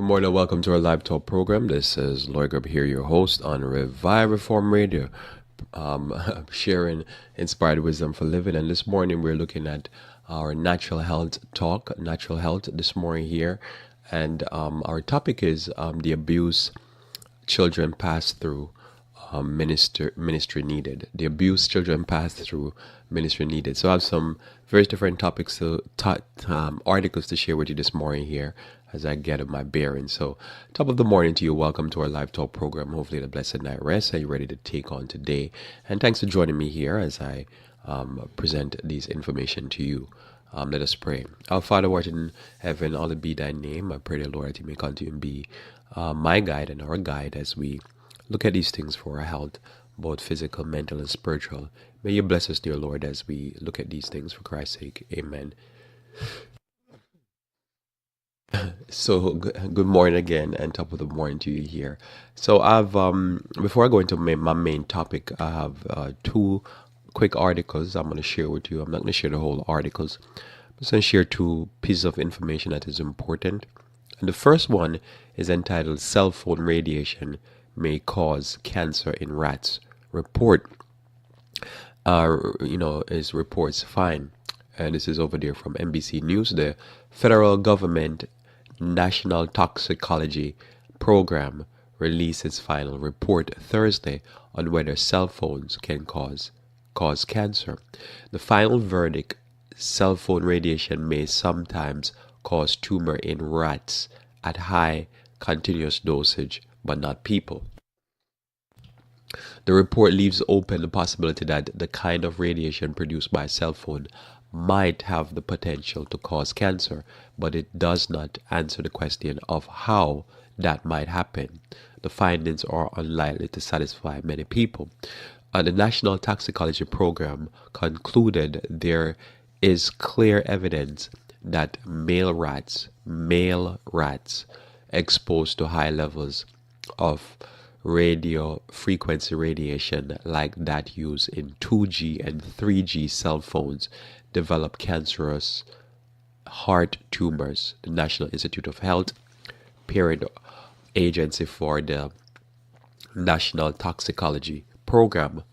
Good morning, welcome to our live talk program. This is Lloyd Grubb here, your host on Revive Reform Radio, sharing inspired wisdom for living. And this morning we're looking at our natural health talk, natural health this morning here. And our topic is the abuse children pass through ministry needed. The abuse children pass through ministry needed. So I have some very different topics articles to share with you this morning here as I get my bearings. So top of the morning to you. Welcome to our live talk program. Hopefully the blessed night rest. Are you ready to take on today? And thanks for joining me here as I present these information to you. Let us pray. Our Father, who art in heaven, hallowed be thy name. I pray, the Lord, that you may continue and be my guide and our guide as we look at these things for our health, both physical, mental, and spiritual. May you bless us, dear Lord, as we look at these things for Christ's sake. Amen. So good morning again, and top of the morning to you here. So I've before I go into my main topic, I have two quick articles I'm going to share with you. I'm not going to share the whole articles. I'm just going to share two pieces of information that is important. And the first one is entitled "Cell Phone Radiation May Cause Cancer in Rats." Report, is reports fine. And this is over there from NBC News. The federal government National Toxicology Program released its final report Thursday on whether cell phones can cause cancer. The final verdict: cell phone radiation may sometimes cause tumor in rats at high continuous dosage, but not people. The report leaves open the possibility that the kind of radiation produced by a cell phone might have the potential to cause cancer, but it does not answer the question of how that might happen. The findings are unlikely to satisfy many people. The National Toxicology Program concluded there is clear evidence that male rats exposed to high levels of radio frequency radiation like that used in 2G and 3G cell phones develop cancerous heart tumors. The National Institute of Health, parent agency for the National Toxicology Program,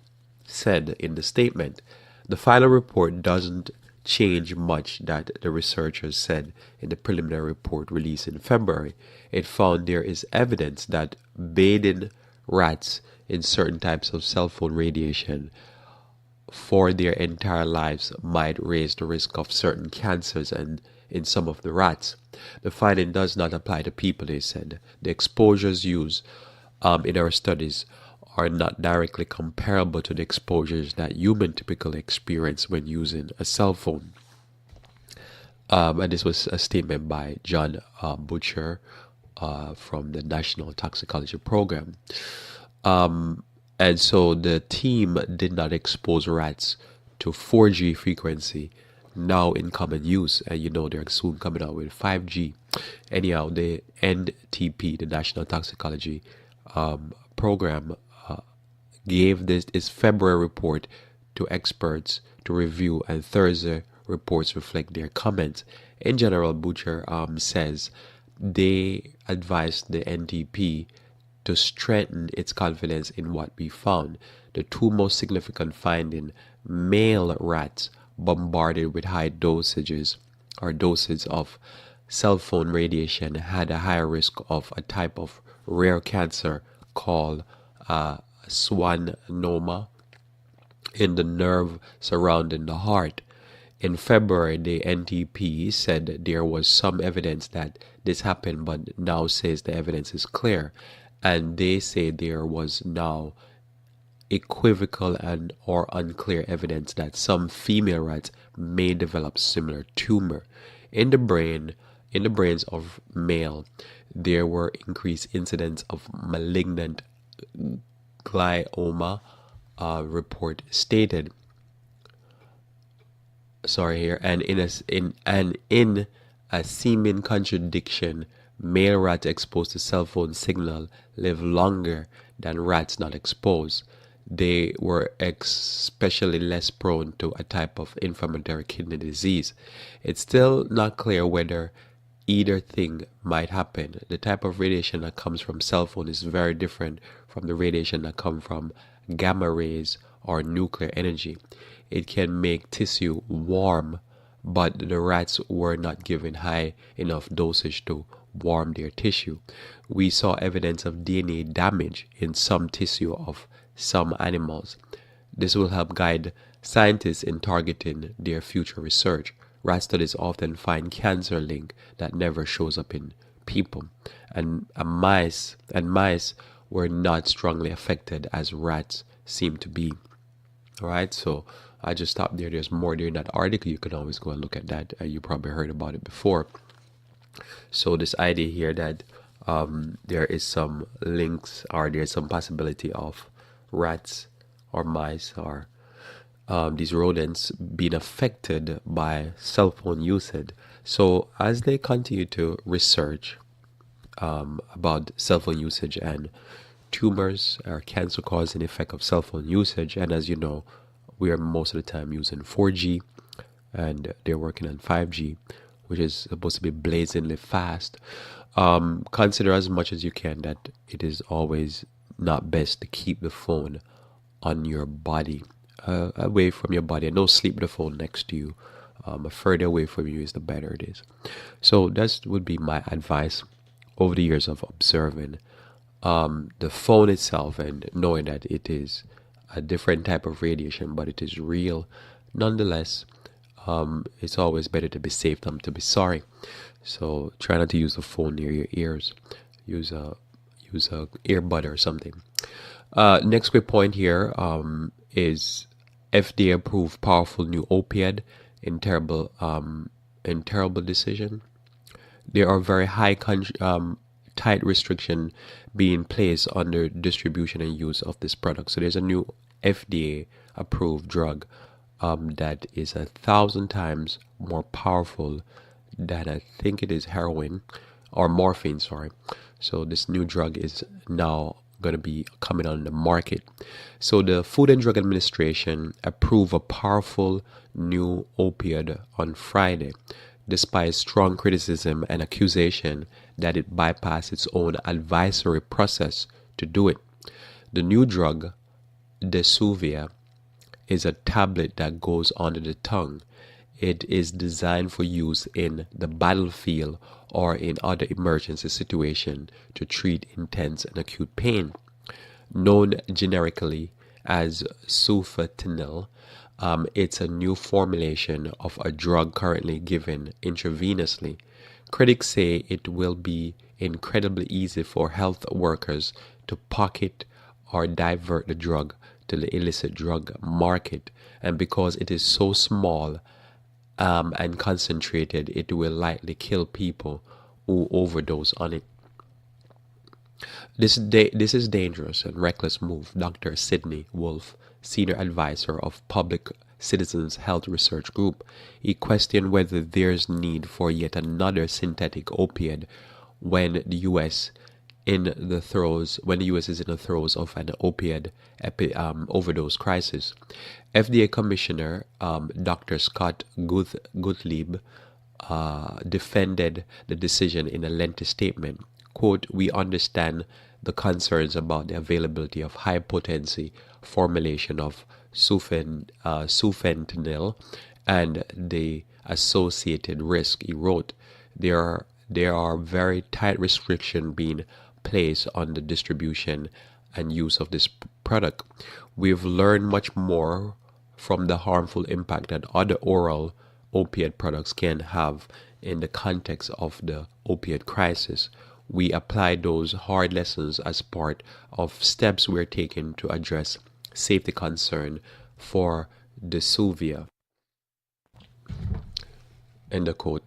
said in the statement. The final report doesn't change much that the researchers said in the preliminary report released in February. It found there is evidence that bathing rats in certain types of cell phone radiation for their entire lives might raise the risk of certain cancers and in some of the rats. The finding does not apply to people, they said. The exposures used in our studies are not directly comparable to the exposures that humans typically experience when using a cell phone. And this was a statement by John Butcher from the National Toxicology Program. And so the team did not expose rats to 4G frequency, now in common use. And they're soon coming out with 5G. Anyhow, the NTP, the National Toxicology Program, gave this February report to experts to review, and Thursday reports reflect their comments. In general, Butcher says they advised the NTP to strengthen its confidence in what we found. The two most significant findings: male rats bombarded with high dosages of cell phone radiation had a higher risk of a type of rare cancer called schwannoma in the nerve surrounding the heart. In February, the NTP said there was some evidence that this happened, but now says the evidence is clear. And they say there was now equivocal and or unclear evidence that some female rats may develop similar tumor. In the brains of male, there were increased incidents of malignant glioma, report stated. And in a seeming contradiction, male rats exposed to cell phone signal live longer than rats not exposed. They were especially less prone to a type of inflammatory kidney disease. It's still not clear whether either thing might happen. The type of radiation that comes from cell phone is very different from the radiation that comes from gamma rays or nuclear energy. It can make tissue warm, but the rats were not given high enough dosage to warm their tissue. We saw evidence of DNA damage in some tissue of some animals. This will help guide scientists in targeting their future research. Rat studies often find cancer link that never shows up in people, and mice were not strongly affected as rats seem to be. All right, so I just stopped there. There's more there in that article. You can always go and look at that. You probably heard about it before. So this idea here that there is some links, or there's some possibility of rats or mice or these rodents being affected by cell phone usage. So as they continue to research about cell phone usage and tumors or cancer causing effect of cell phone usage, and as you know, we are most of the time using 4G, and they're working on 5G, which is supposed to be blazingly fast. Consider as much as you can that it is always not best to keep the phone on your body, away from your body, and don't sleep the phone next to you. Further away from you is the better it is. So that would be my advice over the years of observing the phone itself and knowing that it is a different type of radiation, but it is real. Nonetheless, it's always better to be safe than to be sorry. So try not to use the phone near your ears. Use a earbud or something. Next quick point here is FDA approved powerful new opioid in terrible decision. There are very high tight restriction being placed under distribution and use of this product. So there's a new FDA approved drug that is 1,000 times more powerful than, I think it is, heroin or morphine, sorry. So this new drug is now going to be coming on the market. So the Food and Drug Administration approved a powerful new opioid on Friday, despite strong criticism and accusation that it bypassed its own advisory process to do it. The new drug, Desuvia, is a tablet that goes under the tongue. It is designed for use in the battlefield or in other emergency situations to treat intense and acute pain. Known generically as sufentanil, it's a new formulation of a drug currently given intravenously. Critics say it will be incredibly easy for health workers to pocket or divert the drug to the illicit drug market, and because it is so small and concentrated, it will likely kill people who overdose on it. This is dangerous and reckless move, Dr. Sidney Wolf, senior advisor of Public Citizens Health Research Group. He questioned whether there's need for yet another synthetic opioid when the U.S. is in the throes of an opioid overdose crisis. FDA Commissioner Dr. Scott Gottlieb defended the decision in a lengthy statement. Quote, "We understand the concerns about the availability of high-potency formulation of sufentanil and the associated risk," he wrote. There are very tight restrictions being placed on the distribution and use of this product. We've learned much more from the harmful impact that other oral opiate products can have in the context of the opioid crisis. We apply those hard lessons as part of steps we're taking to address safety concern for Desuvia. End of quote.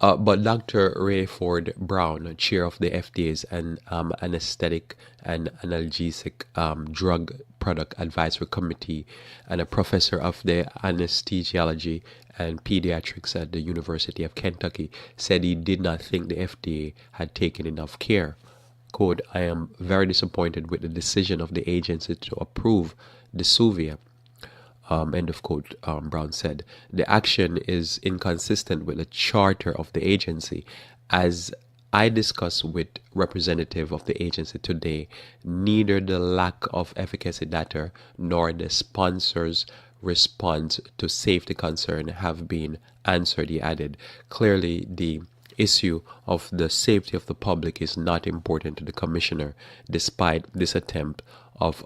But Dr. Rayford Brown, chair of the FDA's Anesthetic and Analgesic Drug Product Advisory Committee and a professor of the anesthesiology and pediatrics at the University of Kentucky, said he did not think the FDA had taken enough care. Quote, "I am very disappointed with the decision of the agency to approve Desuvia. End of quote, Brown said. The action is inconsistent with the charter of the agency. As I discussed with representative of the agency today, neither the lack of efficacy data nor the sponsors' response to safety concern have been answered, he added. Clearly, the issue of the safety of the public is not important to the commissioner, despite this attempt of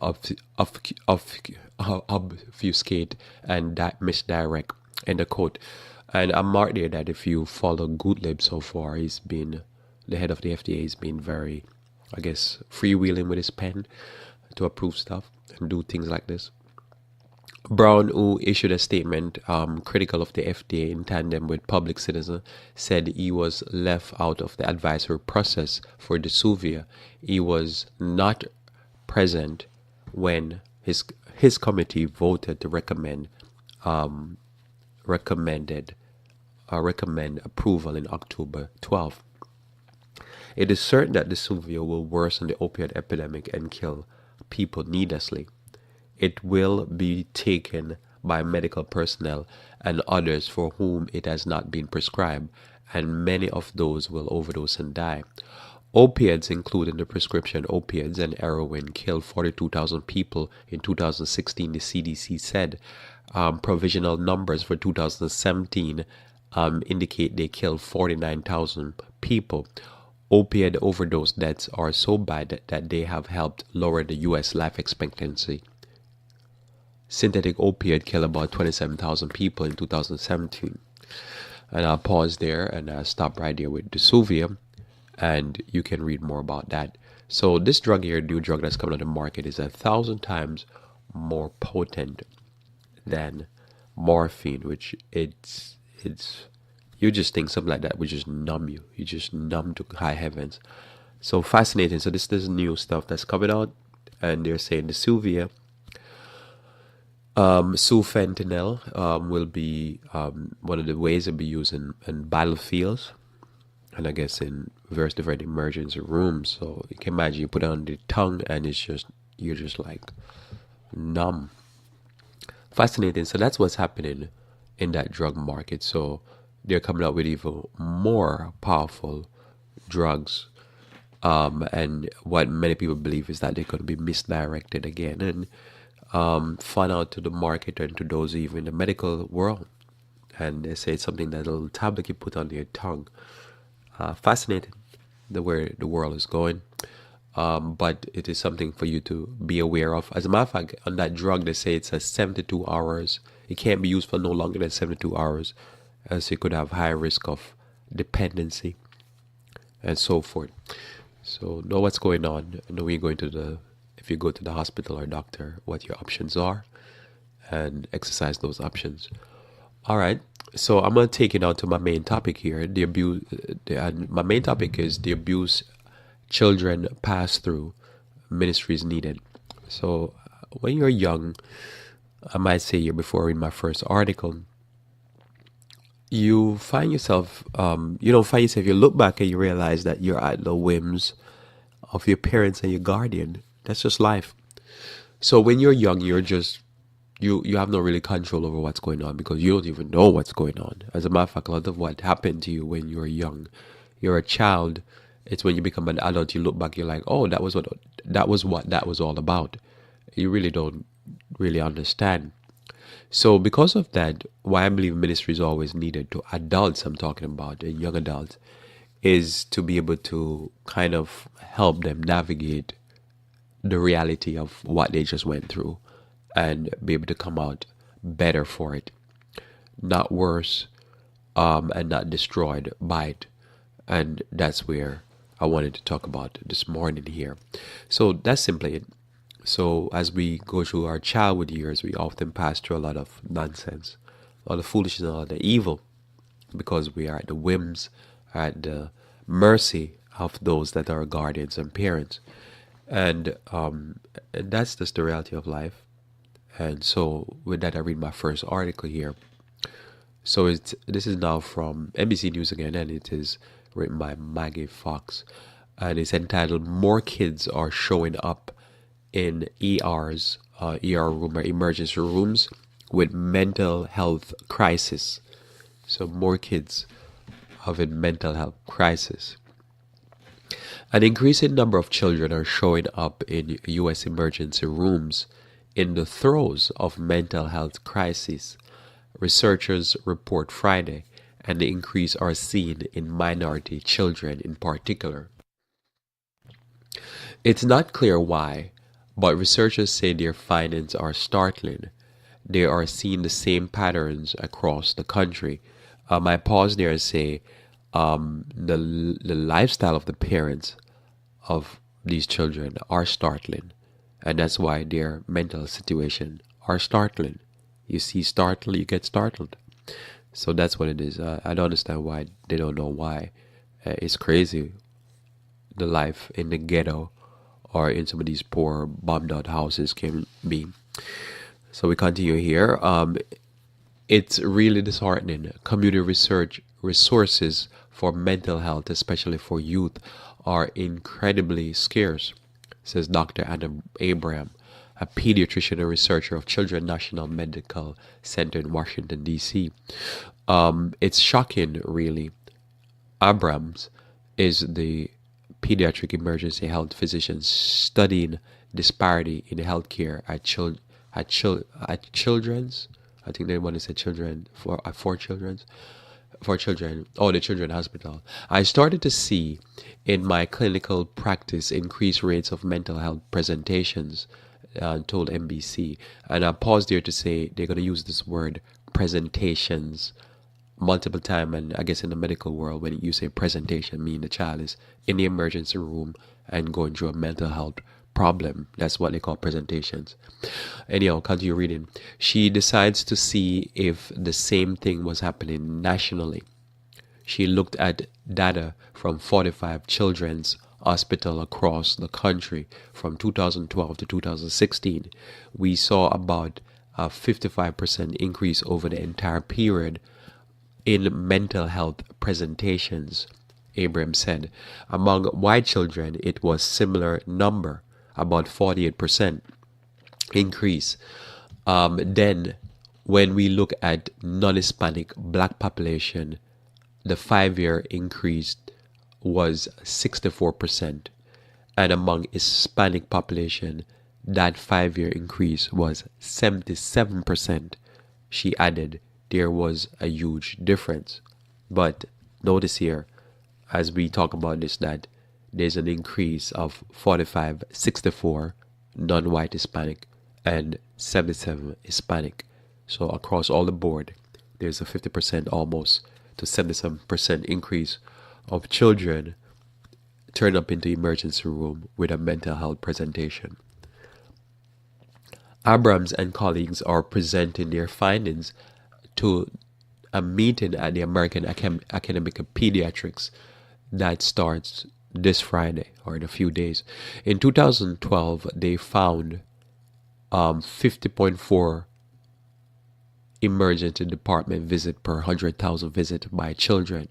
obfuscate and misdirect. End of quote. And I'm marked there that if you follow Gottlieb so far, he's been the head of the FDA. He's been very, I guess, freewheeling with his pen to approve stuff and do things like this. Brown, who issued a statement critical of the FDA in tandem with Public Citizen, said he was left out of the advisory process for Desuvia. He was not present when his committee voted to recommend approval in October 12th. It is certain that Desuvia will worsen the opioid epidemic and kill people needlessly. It will be taken by medical personnel and others for whom it has not been prescribed, and many of those will overdose and die. Opiates, including the prescription opiates and heroin, killed 42,000 people in 2016, the CDC said. Provisional numbers for 2017 indicate they killed 49,000 people. Opiate overdose deaths are so bad that they have helped lower the U.S. life expectancy. Synthetic opiate killed about 27,000 people in 2017. And I'll pause there and I'll stop right there with Desuvia, and you can read more about that. So this drug here, new drug that's coming on the market, is 1,000 times more potent than morphine, which it's you just think something like that would just numb you. You just numb to high heavens. So fascinating. So this new stuff that's coming out, and they're saying Desuvia, sufentanil will be one of the ways it'll be used in battlefields, and I guess in various different emergency rooms. So you can imagine you put it on the tongue and you're just like numb. Fascinating. So that's what's happening in that drug market. So they're coming up with even more powerful drugs. And what many people believe is that they're going to be misdirected again and fun out to the market and to those even in the medical world. And they say it's something that a little tablet you put on your tongue. Fascinating the way the world is going. But it is something for you to be aware of. As a matter of fact, on that drug, they say it's 72 hours. It can't be used for no longer than 72 hours, as you could have high risk of dependency and so forth. So know what's going on. Know when you're going to if you go to the hospital or doctor, what your options are, and exercise those options. All right. So I'm going to take it on to my main topic here. The abuse. My main topic is the abuse children pass through. Ministry is needed. So when you're young, I might say here before I read my first article, you find yourself, you look back and you realize that you're at the whims of your parents and your guardian. That's just life. So when you're young, you're just, you have no really control over what's going on because you don't even know what's going on. As a matter of fact, a lot of what happened to you when you were young, you're a child. It's when you become an adult, you look back, you're like, oh, that was what that was all about. You really don't really understand. So because of that, why I believe ministry is always needed to adults, I'm talking about, and young adults, is to be able to kind of help them navigate the reality of what they just went through and be able to come out better for it, not worse, and not destroyed by it. And that's where I wanted to talk about this morning here. So that's simply it. So as we go through our childhood years, we often pass through a lot of nonsense, a lot of foolishness, a lot of evil, because we are at the whims, at the mercy of those that are guardians and parents. And that's just the reality of life. And so with that, I read my first article here. So this is now from NBC News again, and it is written by Maggie Fox. And it's entitled, More Kids Are Showing Up in ERs, ER room or emergency rooms with mental health crisis. So more kids having mental health crisis. An increasing number of children are showing up in U.S. emergency rooms in the throes of mental health crises, researchers report Friday, and the increase are seen in minority children in particular. It's not clear why, but researchers say their findings are startling. They are seeing the same patterns across the country. I pause there and say the lifestyle of the parents of these children are startling, and that's why their mental situation are startling. You see startled, you get startled. So that's what it is. I don't understand why they don't know why. It's crazy, the life in the ghetto or in some of these poor bombed out houses can be. So we continue here. It's really disheartening. Community research resources for mental health, especially for youth, are incredibly scarce, says Dr. Anna Abraham, a pediatrician and researcher of Children's National Medical Center in Washington, D.C. It's shocking, really. Abrams is the pediatric emergency health physician studying disparity in healthcare at children's. I think they want to say children for children's for children. Oh, the Children's Hospital. I started to see in my clinical practice increased rates of mental health presentations. Told NBC, and I paused there to say they're going to use this word presentations multiple times, and I guess in the medical world, when you say presentation, mean the child is in the emergency room and going through a mental health problem. That's what they call presentations. Anyhow, continue reading. She decides to see if the same thing was happening nationally. She looked at data from 45 children's hospital across the country from 2012 to 2016. We saw about a 55% increase over the entire period in mental health presentations, Abraham said. Among white children, it was similar number, about 48% increase. Then, when we look at non-Hispanic black population, the 5-year increase was 64%, and among Hispanic population, that 5-year increase was 77%. She added there was a huge difference. But notice here, as we talk about this, that there's an increase of 45, 64 non-white Hispanic and 77 Hispanic. So across all the board, there's a 50% almost to 77% increase of children turn up into emergency room with a mental health presentation. Abrams and colleagues are presenting their findings to a meeting at the American Academy of Pediatrics that starts this Friday or in a few days. In 2012, they found 50.4 emergency department visit per 100,000 visits by children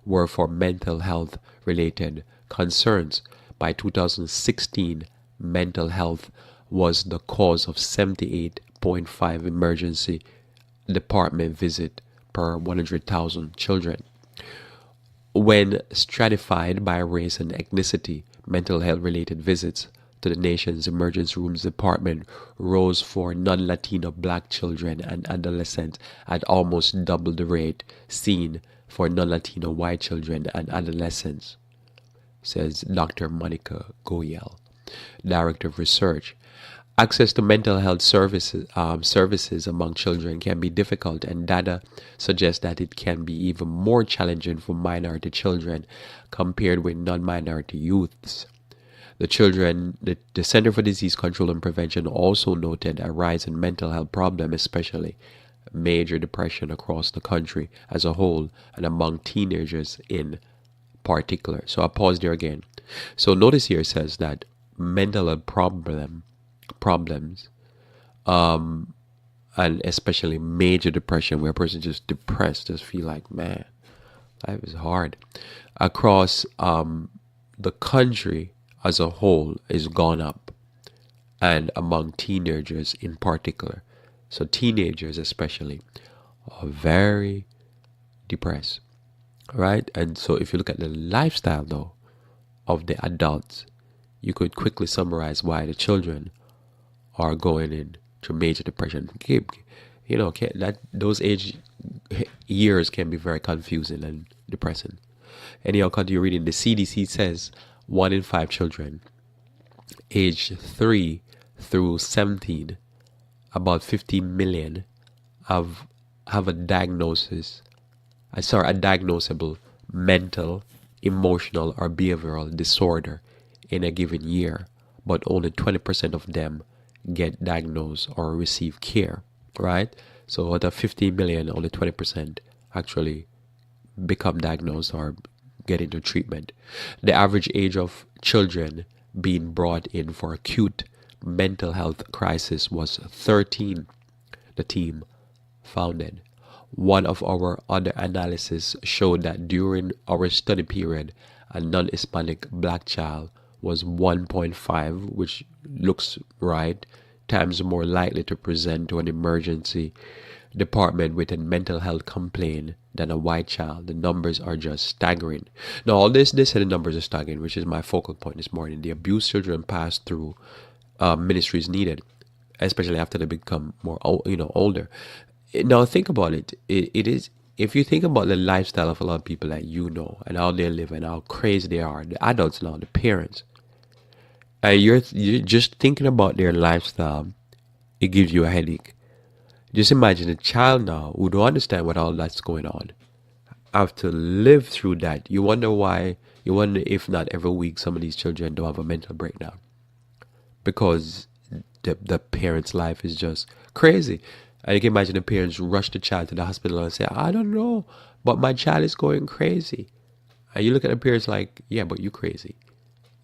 were for mental health related concerns. By 2016, mental health was the cause of 78.5 emergency department visit per 100,000 children. When stratified by race and ethnicity, mental health related visits to the nation's emergency rooms department rose for non-Latino black children and adolescents at almost double the rate seen for non-Latino white children and adolescents, says Dr. Monica Goyal, Director of Research. Access to mental health services among children can be difficult, and data suggests that it can be even more challenging for minority children compared with non-minority youths. The Center for Disease Control and Prevention also noted a rise in mental health problems, especially major depression across the country as a whole and among teenagers in particular. So I'll pause there again. So notice here it says that mental health problems and especially major depression, where a person just depressed, just feel like, man, life is hard, across the country as a whole is gone up, and among teenagers in particular. So teenagers especially are very depressed, right? And so if you look at the lifestyle though of the adults, you could quickly summarize why the children are going into major depression. That those age years can be very confusing and depressing. Anyhow, continue reading. The CDC says 1 in 5 children age 3 through 17, about 50 million, have a diagnosable mental, emotional, or behavioral disorder in a given year, but only 20% of them get diagnosed or receive care, right? So out of 50 million, only 20% actually become diagnosed or get into treatment. The average age of children being brought in for acute mental health crisis was 13, the team founded. One of our other analysis showed that during our study period, a non-Hispanic black child was 1.5, which looks right, times more likely to present to an emergency department with a mental health complaint than a white child. The numbers are just staggering. Now, all they said the numbers are staggering, which is my focal point this morning. The abused children pass through ministries needed, especially after they become more, older. Now, think about it. It is, if you think about the lifestyle of a lot of people that and how they live and how crazy they are, the adults now, the parents, and you're just thinking about their lifestyle, it gives you a headache. Just imagine a child now who don't understand what all that's going on, have to live through that. You wonder why. You wonder if not every week some of these children don't have a mental breakdown because the parent's life is just crazy. And you can imagine the parents rush the child to the hospital and say, I don't know, but my child is going crazy. And you look at the parents like, yeah, but you're crazy.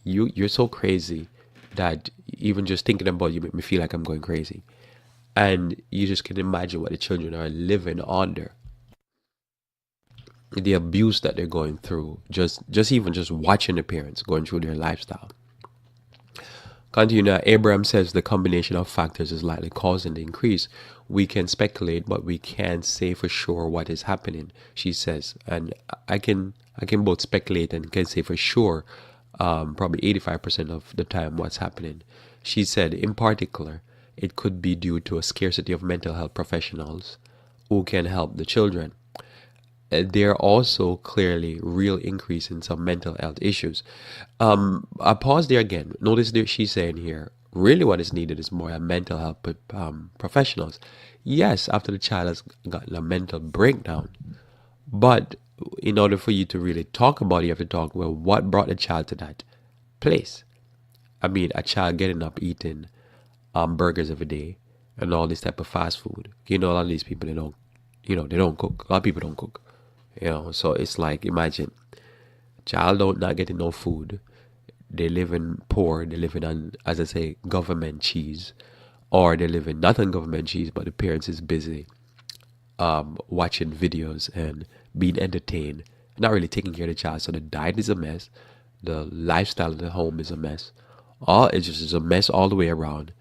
You're so crazy that even just thinking about you make me feel like I'm going crazy. And you just can imagine what the children are living under. The abuse that they're going through, just watching the parents going through their lifestyle. Continue. Abraham says the combination of factors is likely causing the increase. We can speculate, but we can't say for sure what is happening, she says. And I can both speculate and can say for sure, probably 85% of the time what's happening. She said, in particular, it could be due to a scarcity of mental health professionals who can help the children. There are also clearly real increase in some mental health issues. I pause there again. Notice that she's saying here, really what is needed is more mental health professionals. Yes, after the child has gotten a mental breakdown. But in order for you to really talk about it, you have to talk, well, what brought the child to that place? I mean, a child getting up eating burgers every day and all this type of fast food. A lot of these people, they don't cook. A lot of people don't cook. So it's like, imagine, child not getting no food. They live in poor. They live on, as I say, government cheese, or they live in not on government cheese, but the parents is busy watching videos and being entertained, not really taking care of the child. So the diet is a mess. The lifestyle of the home is a mess. It's just a mess all the way around.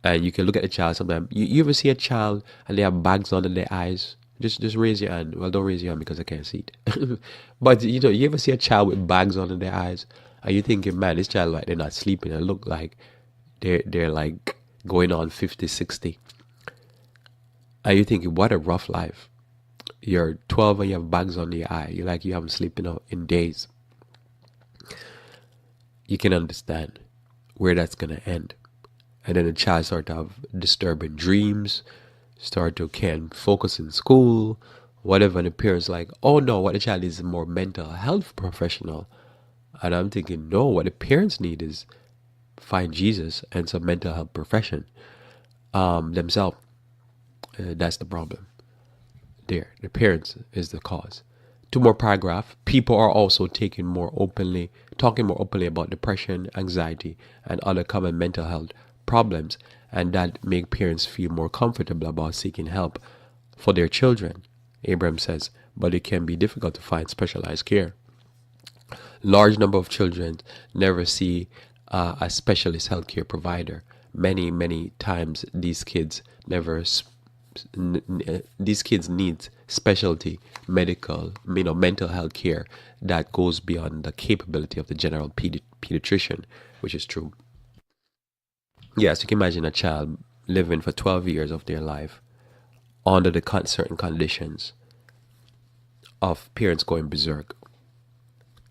And you can look at the child sometimes. You ever see a child and they have bags under their eyes? Just raise your hand. Well, don't raise your hand because I can't see it. But you ever see a child with bags under their eyes? Are you thinking, man, this child, like, they're not sleeping and look like they're like going on 50, 60. Are you thinking, what a rough life? You're 12 and you have bags under your eye. You're like you haven't slept in days. You can understand where that's gonna end. And then the child start to have disturbing dreams, start to can't focus in school, whatever. And the parents like, oh no, what the child is a more mental health professional. And I'm thinking, no, what the parents need is find Jesus and some mental health profession themselves. That's the problem. There, the parents is the cause. 2 more paragraph. People are also talking more openly about depression, anxiety, and other common mental health problems, and that make parents feel more comfortable about seeking help for their children. Abraham says, but it can be difficult to find specialized care. Large number of children never see a specialist healthcare provider. Many times these kids never these kids need specialty medical, mental health care that goes beyond the capability of the general pediatrician, which is true. Yes, you can imagine a child living for 12 years of their life under the certain conditions of parents going berserk.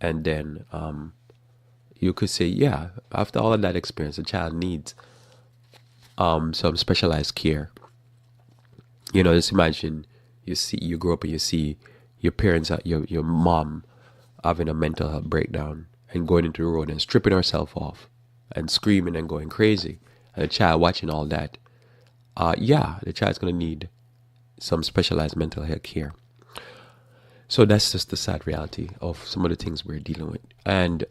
And then you could say, yeah, after all of that experience, the child needs some specialized care. Just imagine you grow up and you see your parents, your mom having a mental health breakdown and going into the road and stripping herself off and screaming and going crazy. And the child watching all that, yeah, the child's going to need some specialized mental health care. So that's just the sad reality of some of the things we're dealing with. And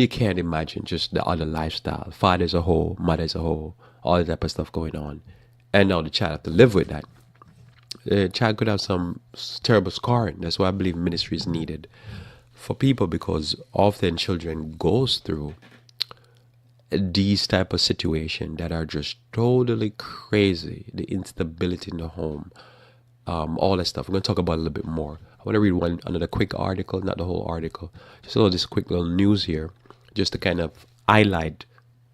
you can't imagine just the other lifestyle, father as a whole, mother as a whole, all that type of stuff going on. And now the child have to live with that. The child could have some terrible scarring. That's why I believe ministry is needed for people, because often children goes through these type of situation that are just totally crazy. The instability in the home, all that stuff. We're going to talk about it a little bit more. I want to read another quick article, not the whole article, just this quick little news here, just to kind of highlight,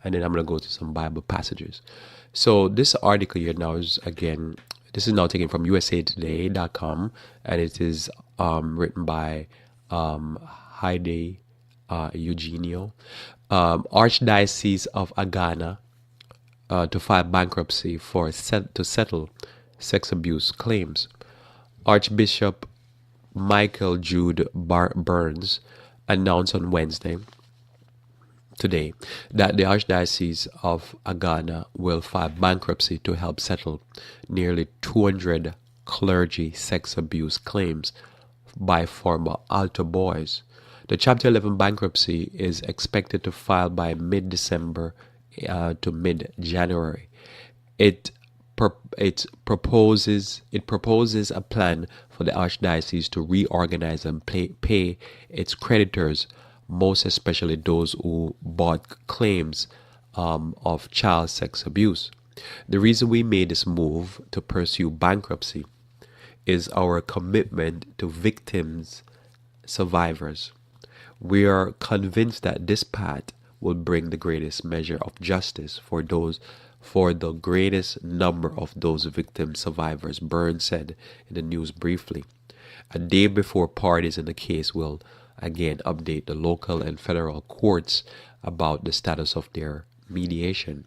and then I'm going to go to some Bible passages. So this article here now is, again, this is now taken from usatoday.com, and it is written by Heidi Eugenio. Archdiocese of Agana to file bankruptcy to settle sex abuse claims. Archbishop Michael Jude Burns announced on Wednesday, today, that the Archdiocese of Agana will file bankruptcy to help settle nearly 200 clergy sex abuse claims by former altar boys. The Chapter 11 bankruptcy is expected to file by mid-December to mid-January. It proposes a plan for the Archdiocese to reorganize and pay its creditors, most especially those who bought claims of child sex abuse. The reason we made this move to pursue bankruptcy is our commitment to victims, survivors. We are convinced that this path will bring the greatest measure of justice for the greatest number of those victim survivors, Burns said in the news briefly. A day before, parties in the case will again update the local and federal courts about the status of their mediation.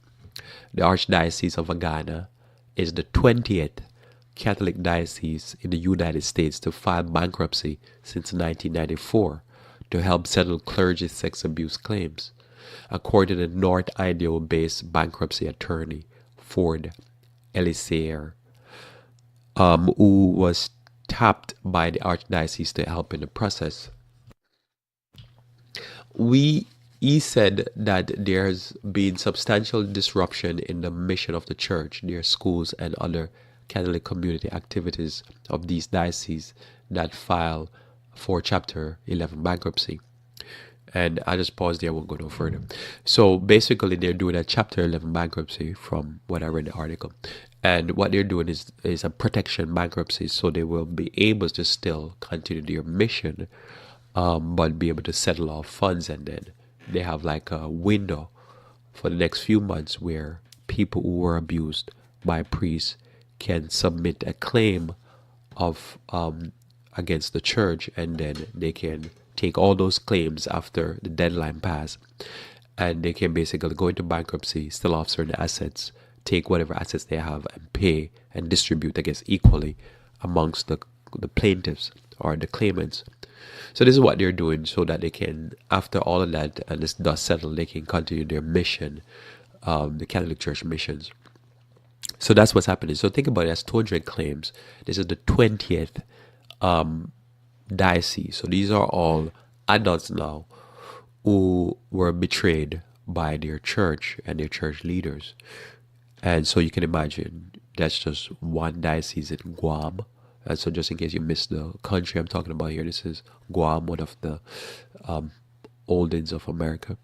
The Archdiocese of Agana is the 20th Catholic diocese in the United States to file bankruptcy since 1994 to help settle clergy sex abuse claims, according to North Idaho-based bankruptcy attorney Ford Eliezer, who was tapped by the Archdiocese to help in the process. He said that there's been substantial disruption in the mission of the church, their schools, and other Catholic community activities of these dioceses that file for Chapter 11 bankruptcy. And I just pause there, I won't go no further. So basically, they're doing a Chapter 11 bankruptcy from what I read in the article. And what they're doing is a protection bankruptcy, so they will be able to still continue their mission, but be able to settle off funds. And then they have like a window for the next few months where people who were abused by priests can submit a claim of against the church, and then they can take all those claims after the deadline pass, and they can basically go into bankruptcy, still off certain assets, take whatever assets they have and pay and distribute, I guess, equally amongst the plaintiffs or the claimants. So this is what they're doing so that they can, after all of that and this dust settled, they can continue their mission, the Catholic Church missions. So that's what's happening. So think about it as 200 claims. This is the 20th diocese. So these are all adults now who were betrayed by their church and their church leaders. And so you can imagine that's just one diocese in Guam. And so just in case you missed the country I'm talking about here, this is Guam, one of the old-ins of America.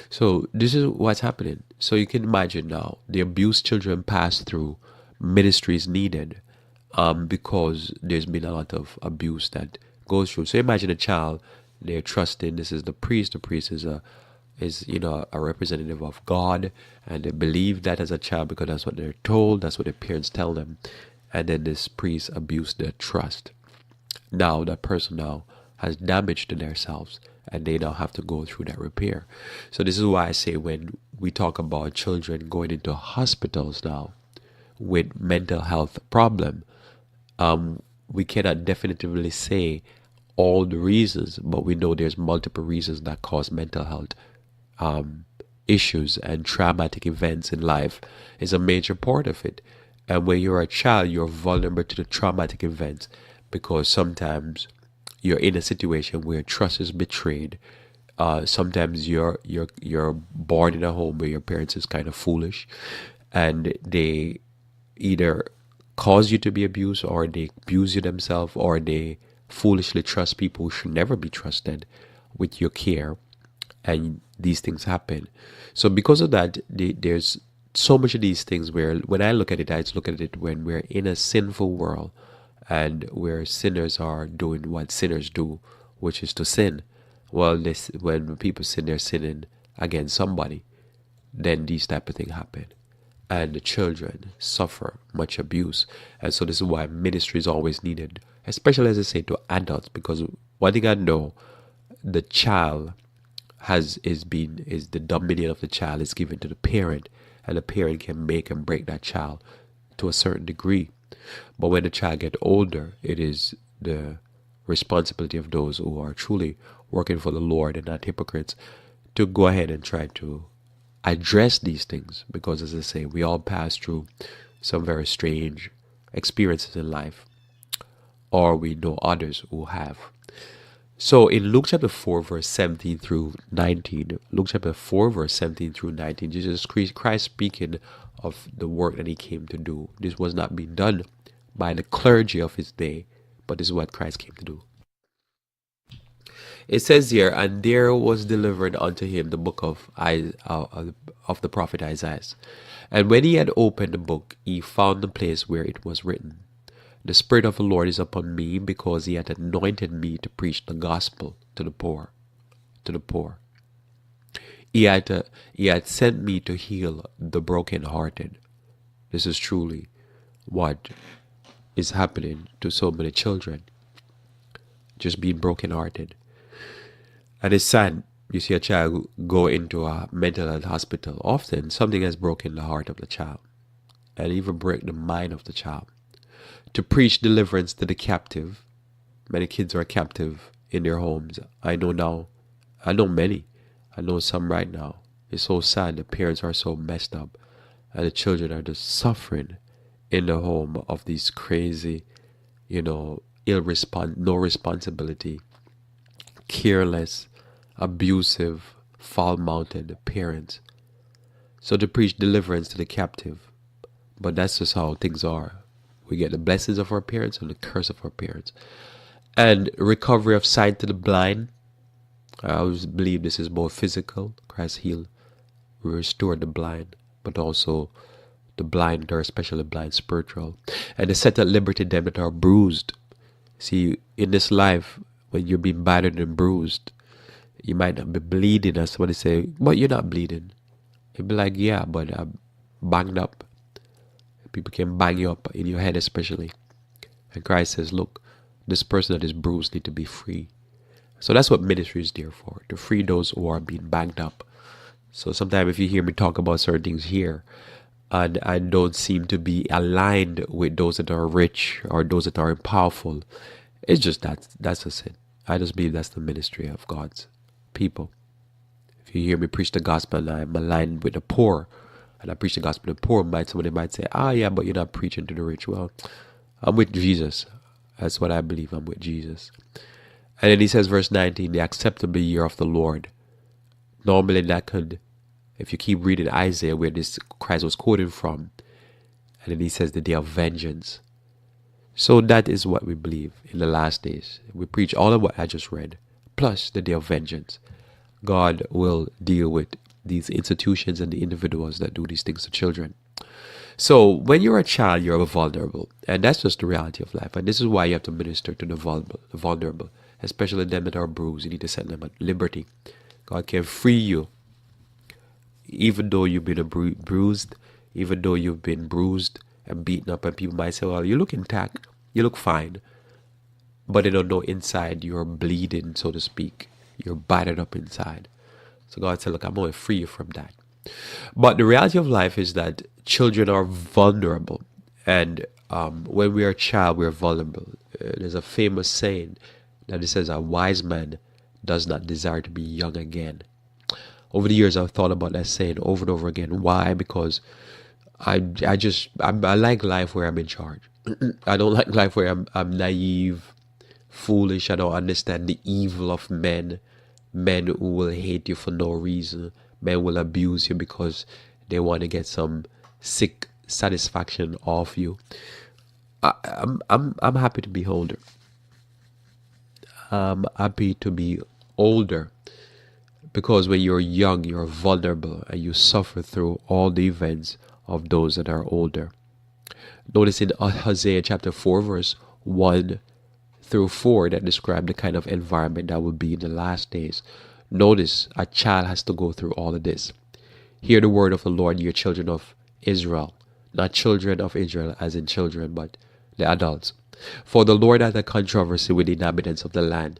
So this is what's happening. So you can imagine now the abused children pass through ministry is needed, because there's been a lot of abuse that goes through. So imagine a child, they're trusting this is the priest. The priest is a representative of God, and they believe that as a child because that's what they're told, that's what their parents tell them, and then this priest abused their trust. Now that person now has damage to themselves, and they now have to go through that repair. So this is why I say when we talk about children going into hospitals now with mental health problem, we cannot definitively say all the reasons, but we know there's multiple reasons that cause mental health issues, and traumatic events in life is a major part of it. And when you're a child, you're vulnerable to the traumatic events because sometimes you're in a situation where trust is betrayed. Sometimes you're born in a home where your parents is kind of foolish, and they either cause you to be abused, or they abuse you themselves, or they foolishly trust people who should never be trusted with your care, and these things happen. So because of that, there's so much of these things where when I look at it, I just look at it when we're in a sinful world and where sinners are doing what sinners do, which is to sin. Well, when people sin, they're sinning against somebody. Then these type of things happen, and the children suffer much abuse. And so this is why ministry is always needed, especially as I say to adults, because one thing I know, the child is the dominion of the child is given to the parent, and the parent can make and break that child to a certain degree. But when the child gets older, it is the responsibility of those who are truly working for the Lord and not hypocrites to go ahead and try to address these things, because as I say, we all pass through some very strange experiences in life, or we know others who have. So in Luke chapter 4 verse 17 through 19, Luke chapter 4 verse 17 through 19, Jesus Christ speaking of the work that he came to do. This was not being done by the clergy of his day, but this is what Christ came to do. It says here, and there was delivered unto him the book of the prophet Isaiah. And when he had opened the book, he found the place where it was written, the Spirit of the Lord is upon me, because he hath anointed me to preach the gospel to the poor. He had sent me to heal the brokenhearted. This is truly what is happening to so many children, just being brokenhearted. And it's sad. You see a child go into a mental health hospital. Often something has broken the heart of the child, and even break the mind of the child. To preach deliverance to the captive. Many kids are captive in their homes. I know many. I know some right now. It's so sad. The parents are so messed up, and the children are just suffering in the home of these crazy, no responsibility, careless, abusive, foul-mouthed parents. So to preach deliverance to the captive. But that's just how things are. We get the blessings of our parents and the curse of our parents. And recovery of sight to the blind. I always believe this is both physical. Christ healed, restored the blind, but also the blind, or especially blind spiritual. And to set at liberty them that are bruised. See, in this life, when you're being battered and bruised, you might not be bleeding, as somebody say, but you're not bleeding. You'd be like, yeah, but I'm banged up. People can bang you up in your head especially. And Christ says, look, this person that is bruised need to be free. So that's what ministry is there for, to free those who are being banged up. So sometimes if you hear me talk about certain things here, and I don't seem to be aligned with those that are rich or those that are powerful, it's just that's just it. I just believe that's the ministry of God's people. If you hear me preach the gospel and I'm aligned with the poor, and I preach the gospel to the poor, somebody might say, yeah, but you're not preaching to the rich. Well, I'm with Jesus. That's what I believe. I'm with Jesus. And then he says, verse 19, the acceptable year of the Lord. Normally that could, if you keep reading Isaiah, where this Christ was quoted from, and then he says the day of vengeance. So that is what we believe in the last days. We preach all of what I just read, plus the day of vengeance. God will deal with these institutions and the individuals that do these things to children. So when you're a child, you're vulnerable, and that's just the reality of life. And this is why you have to minister to the vulnerable, especially them that are bruised. You need to set them at liberty. God can free you, even though you've been bruised, even though you've been bruised and beaten up, and people might say, "Well, you look intact, you look fine," but they don't know inside you're bleeding, so to speak. You're battered up inside. So God said, "Look, I'm going to free you from that." But the reality of life is that children are vulnerable. And when we are a child, we're vulnerable. There's a famous saying that it says, "A wise man does not desire to be young again." Over the years, I've thought about that saying over and over again. Why? Because I like life where I'm in charge. I don't like life where I'm naive, foolish. I don't understand the evil of men. Men who will hate you for no reason. Men will abuse you because they want to get some sick satisfaction off you. I'm happy to be older. I'm happy to be older because when you're young, you're vulnerable and you suffer through all the events of those that are older. Notice in Hosea chapter 4, verse 1 through 4, that describe the kind of environment that will be in the last days. Notice a child has to go through all of this. Hear the word of the Lord, ye children of Israel. Not children of Israel as in children, but the adults. For the Lord hath a controversy with the inhabitants of the land,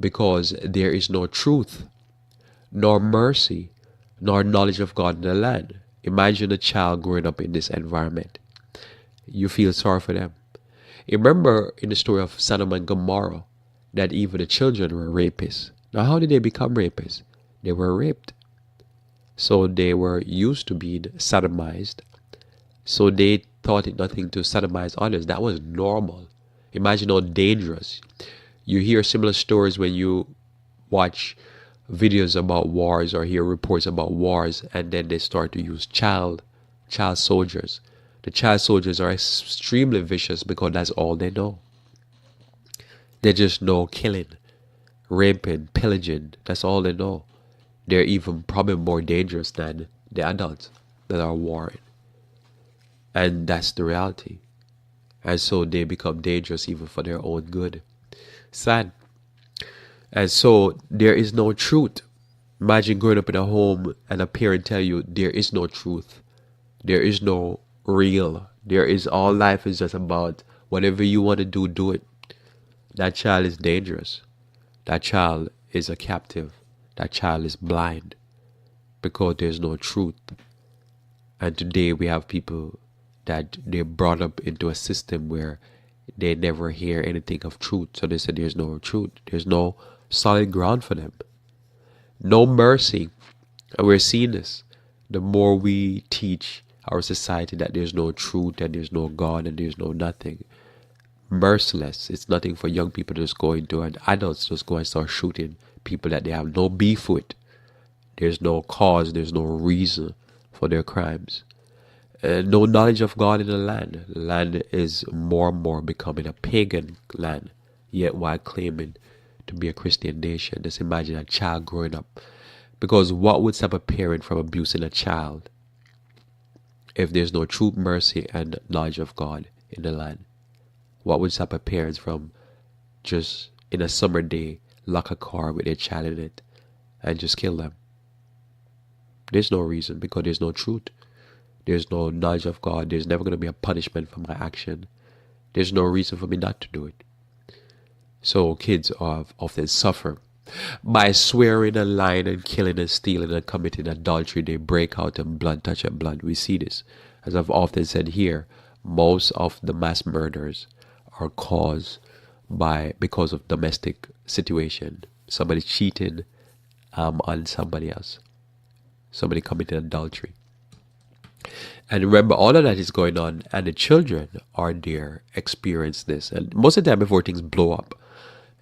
because there is no truth, nor mercy, nor knowledge of God in the land. Imagine a child growing up in this environment. You feel sorry for them. Remember in the story of Sodom and Gomorrah that even the children were rapists. Now, how did they become rapists? They were raped. So they were used to being sodomized. So they thought it nothing to sodomize others. That was normal. Imagine how dangerous. You hear similar stories when you watch videos about wars or hear reports about wars, and then they start to use child soldiers. The child soldiers are extremely vicious because that's all they know. They just know killing, raping, pillaging. That's all they know. They're even probably more dangerous than the adults that are warring. And that's the reality. And so they become dangerous even for their own good. Sad. And so there is no truth. Imagine growing up in a home and a parent tell you there is no truth. There is no real. There is all life is just about whatever you want to do, do it. That child is dangerous. That child is a captive. That child is blind because there's no truth. And today we have people that they're brought up into a system where they never hear anything of truth. So they say there's no truth. There's no solid ground for them. No mercy. And we're seeing this. The more we teach our society that there's no truth and there's no God and there's no nothing, merciless. It's nothing for young people to just go into, and adults just go and start shooting people that they have no beef with. There's no cause, there's no reason for their crimes. No knowledge of God in the land. The land is more and more becoming a pagan land, yet while claiming to be a Christian nation. Just imagine a child growing up. Because what would stop a parent from abusing a child if there's no true mercy and knowledge of God in the land? What would stop a parent from just in a summer day lock a car with their child in it and just kill them? There's no reason, because there's no truth. There's no knowledge of God. There's never going to be a punishment for my action. There's no reason for me not to do it. So kids often suffer. By swearing and lying and killing and stealing and committing adultery, they break out in blood, touch and blood. We see this. As I've often said here, most of the mass murders are caused because of domestic situation. Somebody cheating on somebody else. Somebody committing adultery. And remember, all of that is going on, and the children are there, experience this. And most of the time, before things blow up,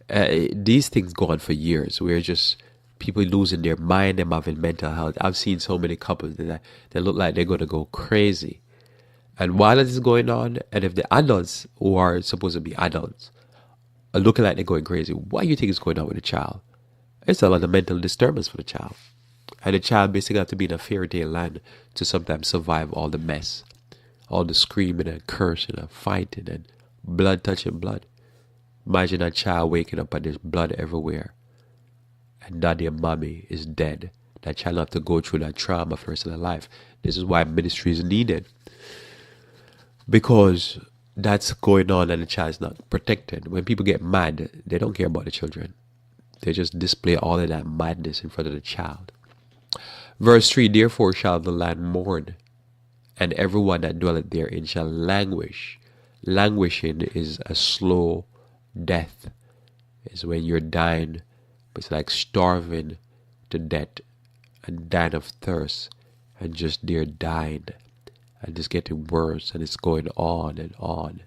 these things go on for years. We're just people losing their mind, them having mental health. I've seen so many couples that they look like they're going to go crazy. And while this is going on, and if the adults who are supposed to be adults are looking like they're going crazy, what do you think is going on with the child? It's a lot of mental disturbance for the child. And the child basically have to be in a fairy tale land to sometimes survive all the mess all the screaming and cursing and fighting and blood touching blood. Imagine a child waking up and there's blood everywhere, and daddy and mommy is dead. That child have to go through that trauma for the rest of their life. This is why ministry is needed, because that's going on and the child's not protected. When people get mad, they don't care about the children. They just display all of that madness in front of the child. Verse 3, therefore shall the land mourn, and everyone that dwelleth therein shall languish. Languishing is a slow death. It's when you're dying, but it's like starving to death and dying of thirst and just there dying and it's getting worse and it's going on and on.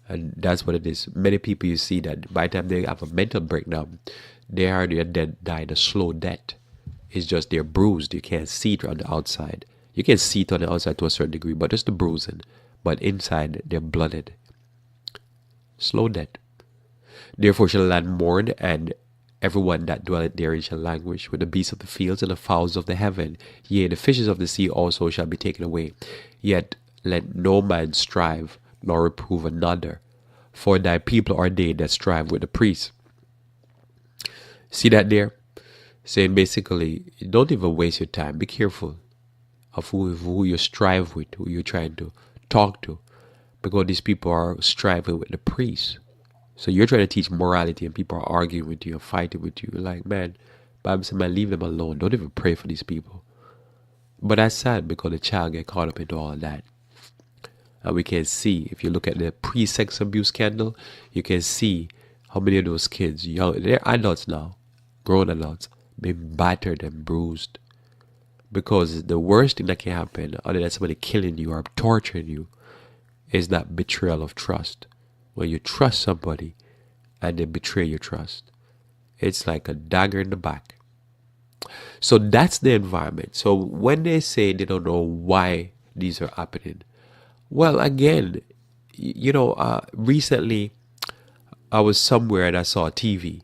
And that's what it is. Many people you see that by the time they have a mental breakdown, they are dead, dying a slow death. It's just they're bruised. You can't see it on the outside. You can see it on the outside to a certain degree, but just the bruising. But inside, they're blooded. Slow death. Therefore shall the land mourn, and everyone that dwelleth therein shall languish, with the beasts of the fields and the fowls of the heaven. Yea, the fishes of the sea also shall be taken away. Yet let no man strive, nor reprove another. For thy people are they that strive with the priests. See that there? Saying basically, don't even waste your time. Be careful of who you strive with, who you're trying to talk to. Because these people are striving with the priests. So you're trying to teach morality and people are arguing with you and fighting with you. Like, man, Bible says, man, leave them alone. Don't even pray for these people. But that's sad because the child get caught up into all of that. And we can see, if you look at the pre-sex abuse scandal, you can see how many of those kids, young, they're adults now, grown adults, being battered and bruised. Because the worst thing that can happen, other than somebody killing you or torturing you, is that betrayal of trust. When you trust somebody and they betray your trust, it's like a dagger in the back. So that's the environment. So when they say they don't know why these are happening, well, again, recently I was somewhere and I saw a TV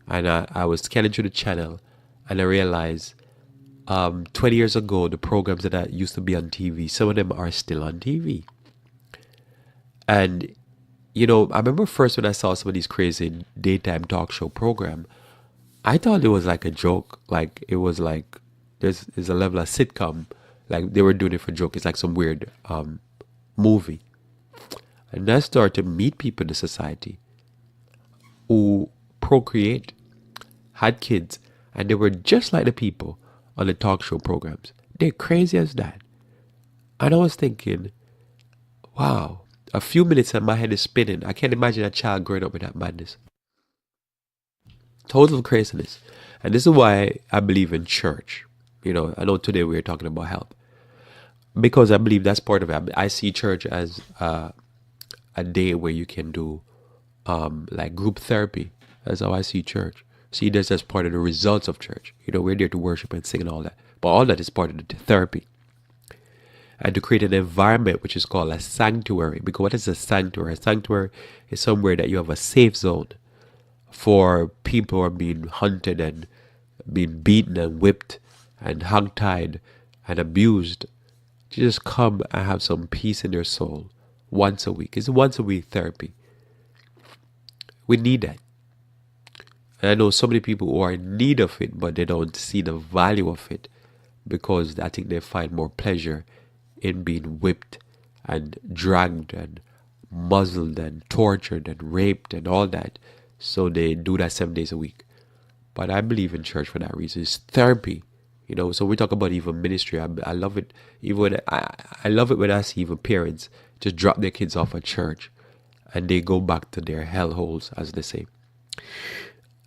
and I was scanning through the channel and I realized 20 years ago, the programs that used to be on TV, some of them are still on TV. And I remember first when I saw some of these crazy daytime talk show program, I thought it was like a joke. Like it was like there's a level of sitcom, like they were doing it for joke. It's like some weird movie. And I started to meet people in the society who procreate, had kids, and they were just like the people on the talk show programs. They're crazy as that. And I was thinking, wow. A few minutes and my head is spinning. I can't imagine a child growing up with that madness. Total craziness. And this is why I believe in church. I know today we're talking about health. Because I believe that's part of it. I see church as a day where you can do like group therapy. That's how I see church. See this as part of the results of church. We're there to worship and sing and all that. But all that is part of the therapy. And to create an environment which is called a sanctuary. Because what is a sanctuary? A sanctuary is somewhere that you have a safe zone for people who are being hunted and being beaten and whipped and hogtied and abused. To just come and have some peace in their soul once a week. It's once a week therapy. We need that. And I know so many people who are in need of it, but they don't see the value of it because I think they find more pleasure in being whipped and dragged and muzzled and tortured and raped and all that. So they do that 7 days a week. But I believe in church for that reason. It's therapy. So we talk about even ministry. I love it. Even I love it when I see even parents just drop their kids off at church and they go back to their hellholes, as they say.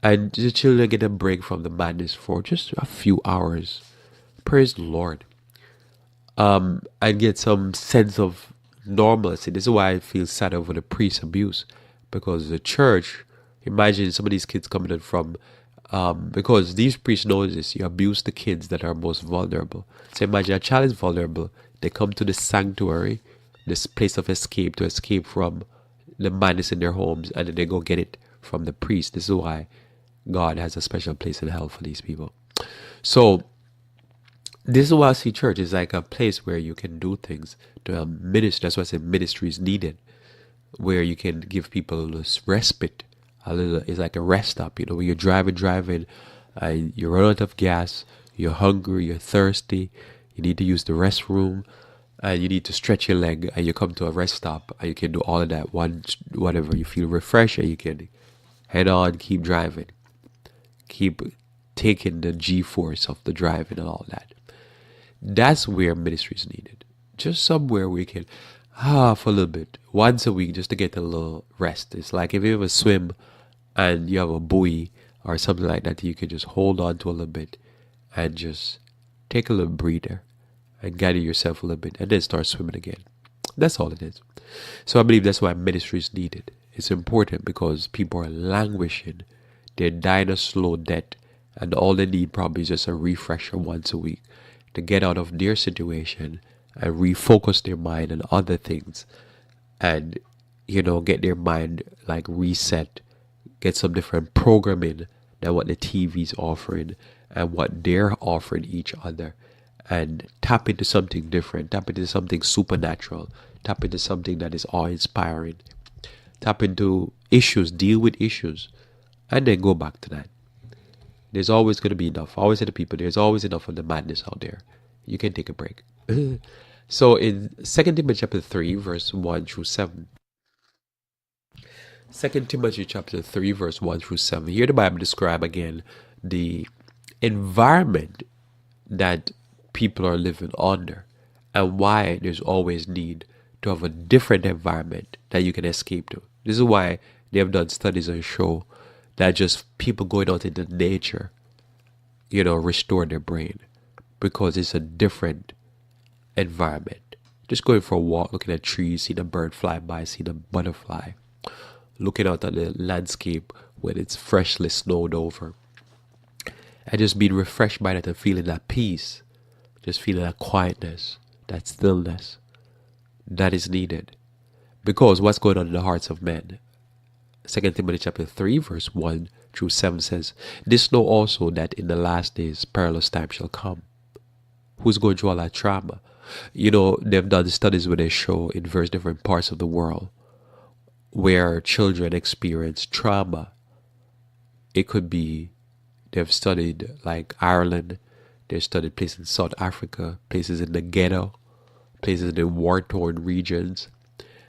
And the children get a break from the madness for just a few hours. Praise the Lord. And get some sense of normalcy. This is why I feel sad over the priest abuse, because the church, imagine some of these kids coming in from, because these priests know this, you abuse the kids that are most vulnerable. So imagine a child is vulnerable, they come to the sanctuary, this place of escape, to escape from the madness in their homes, and then they go get it from the priest. This is why God has a special place in hell for these people. So This is why I see church is like a place where you can do things to minister. That's why I said ministry is needed, where you can give people this respite. A little, it's like a rest stop. When you're driving, and you run out of gas, you're hungry, you're thirsty, you need to use the restroom, and you need to stretch your leg, and you come to a rest stop, and you can do all of that. Whatever you feel refreshed, and you can head on, keep driving, keep taking the G-force of the driving and all that. That's where ministry is needed. Just somewhere we can for a little bit, once a week, just to get a little rest. It's like if you ever swim and you have a buoy or something like that, you can just hold on to a little bit and just take a little breather and gather yourself a little bit and then start swimming again. That's all it is. So I believe that's why ministry is needed. It's important because people are languishing. They're dying a slow death, and all they need probably is just a refresher once a week to get out of their situation and refocus their mind on other things, and get their mind like reset, get some different programming than what the TV's offering and what they're offering each other, and tap into something different, tap into something supernatural, tap into something that is awe-inspiring, tap into issues, deal with issues, and then go back to that. There's always going to be enough. I always say to people, there's always enough of the madness out there. You can take a break. So in 2 Timothy chapter 3, verse 1 through 7. 2 Timothy chapter 3, verse 1 through 7. Here the Bible describes again the environment that people are living under and why there's always need to have a different environment that you can escape to. This is why they have done studies and show that just people going out into nature, restore their brain, because it's a different environment. Just going for a walk, looking at trees, seeing a bird fly by, seeing a butterfly, looking out at the landscape when it's freshly snowed over, and just being refreshed by that and feeling that peace, just feeling that quietness, that stillness that is needed. Because what's going on in the hearts of men? 2 Timothy chapter 3, verse 1 through 7 says, "This know also that in the last days perilous times shall come." Who's going through all that trauma? They've done studies where they show in various different parts of the world where children experience trauma. It could be, they've studied like Ireland, they've studied places in South Africa, places in the ghetto, places in the war-torn regions.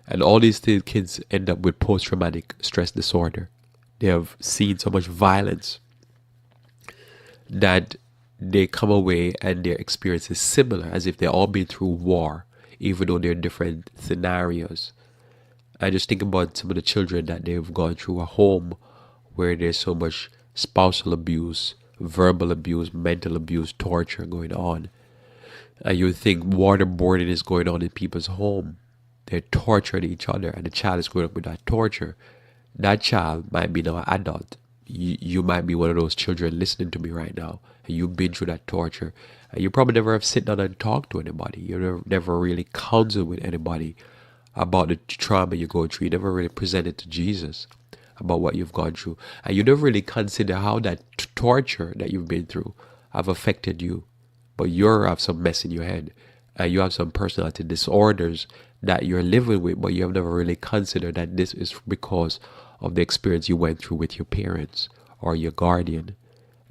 And all these kids end up with post-traumatic stress disorder. They have seen so much violence that they come away and their experience is similar, as if they've all been through war, even though they're different scenarios. I just think about some of the children that they've gone through a home where there's so much spousal abuse, verbal abuse, mental abuse, torture going on. And you think waterboarding is going on in people's home. They're torturing each other, and the child is growing up with that torture. That child might be now an adult. You might be one of those children listening to me right now, and you've been through that torture. And you probably never have sit down and talked to anybody. You never really counseled with anybody about the trauma you go through. You never really presented to Jesus about what you've gone through. And you never really consider how that torture that you've been through have affected you. But you have some mess in your head, and you have some personality disorders that you're living with, but you have never really considered that this is because of the experience you went through with your parents or your guardian.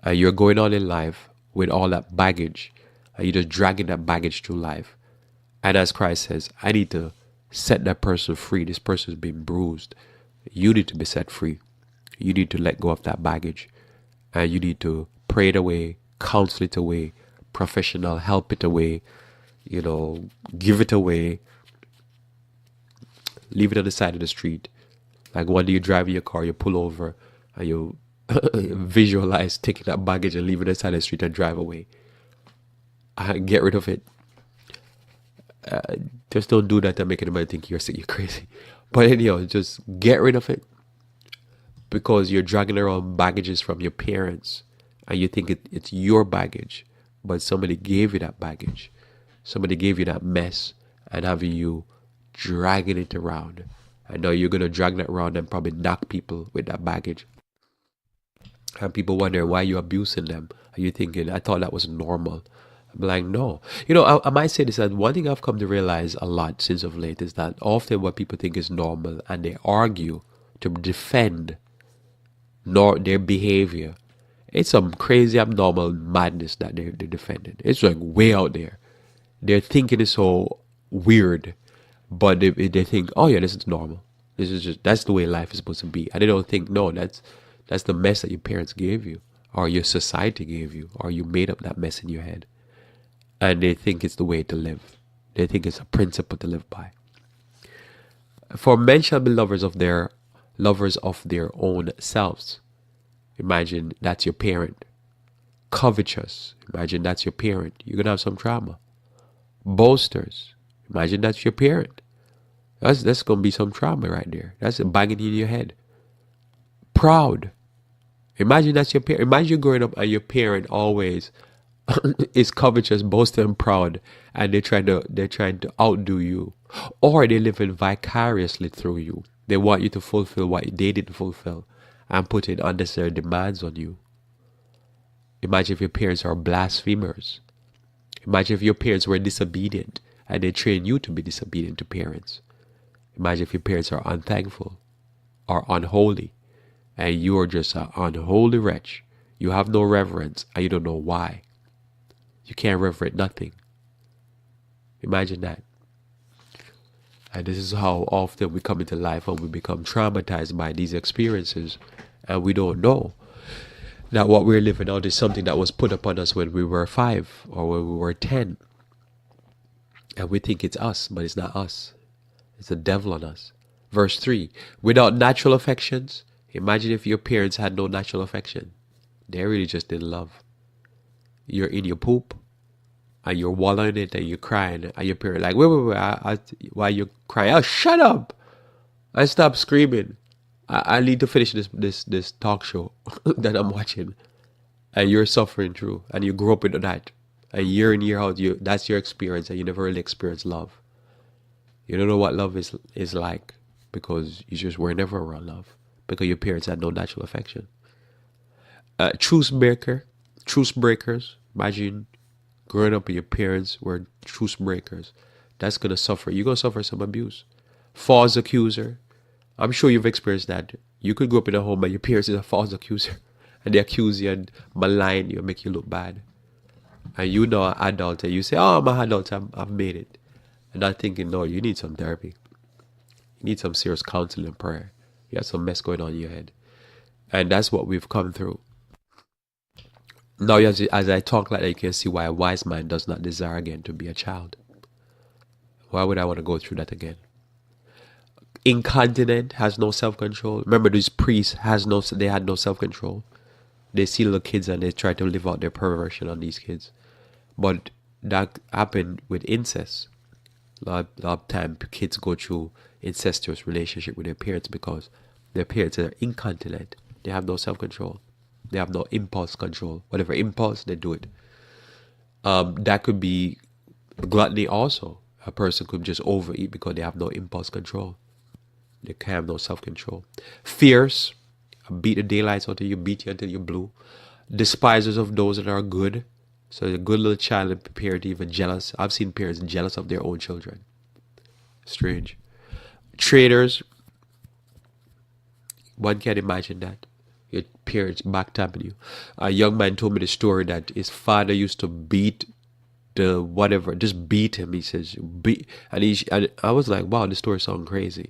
And you're going on in life with all that baggage, and you're just dragging that baggage through life. And as Christ says, I need to set that person free. This person's been bruised. You need to be set free. You need to let go of that baggage, and you need to pray it away, counsel it away, professional help it away, give it away. Leave it on the side of the street. Like one day you drive in your car, you pull over, and you visualize taking that baggage and leaving it on the side of the street and drive away. Get rid of it. Just don't do that and make anybody think you're sick, you're crazy. But anyhow, just get rid of it. Because you're dragging around baggages from your parents, and you think it's your baggage. But somebody gave you that baggage. Somebody gave you that mess, and having you dragging it around. I know you're going to drag that around and probably knock people with that baggage. And people wonder why you're abusing them. Are you thinking, I thought that was normal. I'm like, no. You know, I might say this, that one thing I've come to realize a lot since of late is that often what people think is normal and they argue to defend nor their behavior. It's some crazy abnormal madness that they're defending. It's like way out there. Their thinking is so weird, but they think, oh yeah, this is normal. This is just that's the way life is supposed to be, and they don't think, no, that's the mess that your parents gave you, or your society gave you, or you made up that mess in your head, and they think it's the way to live. They think it's a principle to live by. For men shall be lovers of their own selves. Imagine that's your parent. Covetous. Imagine that's your parent. You're gonna have some trauma. Boasters. Imagine that's your parent. That's gonna be some trauma right there. That's banging in your head. Proud. Imagine that's your parent. Imagine you're growing up and your parent always is covetous, boasting, and proud, and they're trying to outdo you, or they're living vicariously through you. They want you to fulfill what they didn't fulfill, and putting unnecessary demands on you. Imagine if your parents are blasphemers. Imagine if your parents were disobedient and they train you to be disobedient to parents. Imagine if your parents are unthankful or unholy and you are just an unholy wretch. You have no reverence and you don't know why. You can't reverence nothing. Imagine that. And this is how often we come into life and we become traumatized by these experiences, and we don't know that what we're living out is something that was put upon us when we were 5 or when we were 10. And we think it's us, but it's not us. It's the devil on us. Verse 3, without natural affections. Imagine if your parents had no natural affection. They really just didn't love. You're in your poop and you're wallowing it and you're crying, and your parent like, wait, why you crying? Oh, shut up! I stop screaming. I need to finish this talk show that I'm watching, and you're suffering through, and you grew up with that, and year in year out, that's your experience, and you never really experienced love. You don't know what love is like because you just were never around love because your parents had no natural affection. Truce breakers. Imagine growing up with your parents were truce breakers. That's gonna suffer. You're gonna suffer some abuse. False accuser. I'm sure you've experienced that. You could grow up in a home and your parents is a false accuser, and they accuse you and malign you and make you look bad. And you know an adult and you say, oh, I'm an adult, I've made it. And not thinking, no, you need some therapy. You need some serious counseling and prayer. You have some mess going on in your head. And that's what we've come through. Now, as I talk like that, you can see why a wise man does not desire again to be a child. Why would I want to go through that again? Incontinent, has no self-control. Remember, these priests they had no self-control. They see little kids and they try to live out their perversion on these kids. But that happened with incest. A lot of time kids go through incestuous relationship with their parents because their parents are incontinent. They have no self-control. They have no impulse control. Whatever impulse, they do it. That could be gluttony also. A person could just overeat because they have no impulse control. They can have no self-control. Fierce, beat the daylights out of you, beat you until you're blue. Despisers of those that are good. So a good little child and prepared, even jealous. I've seen parents jealous of their own children. Strange. Traitors. One can imagine that. Your parents backstabbing you. A young man told me the story that his father used to beat just beat him. He says, beat. And I was like, wow, this story sounds crazy.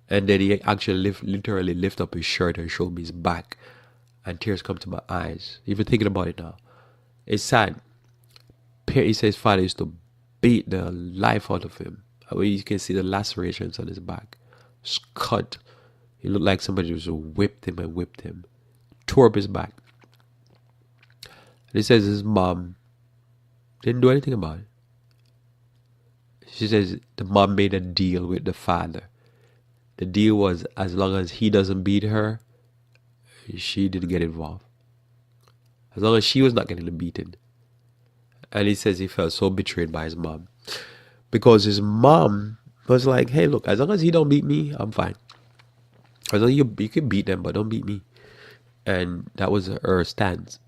And then he actually literally lift up his shirt and show me his back. And tears come to my eyes. Even thinking about it now. It's sad. He says his father used to beat the life out of him. You can see the lacerations on his back. It's cut. He looked like somebody just whipped him. Tore up his back. And he says his mom didn't do anything about it. She says the mom made a deal with the father. The deal was as long as he doesn't beat her, she didn't get involved. As long as she was not getting the beating. And he says he felt so betrayed by his mom. Because his mom was like, hey, look, as long as he don't beat me, I'm fine. As long as you can beat them, but don't beat me. And that was her stance.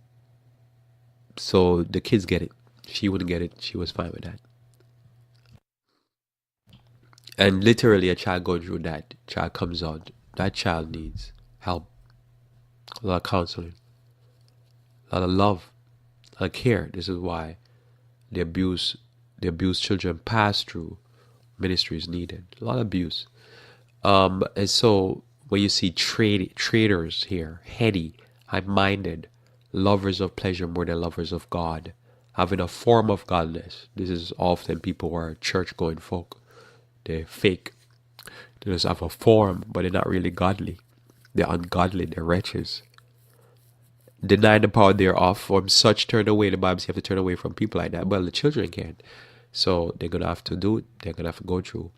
So the kids get it. She wouldn't get it. She was fine with that. And literally, a child going through that, child comes out. That child needs help, a lot of counseling, a lot of love, a lot of care. This is why the abuse, the abused children pass through ministry is needed. A lot of abuse. And so when you see traitors here, heady, high-minded, lovers of pleasure more than lovers of God, having a form of godliness. This is often people who are church-going folk. They're fake. They just have a form, but they're not really godly. They're ungodly. They're wretches. Deny the power thereof. From such turn away. The Bible says you have to turn away from people like that. Well, the children can. So they're going to have to do it. They're going to have to go through.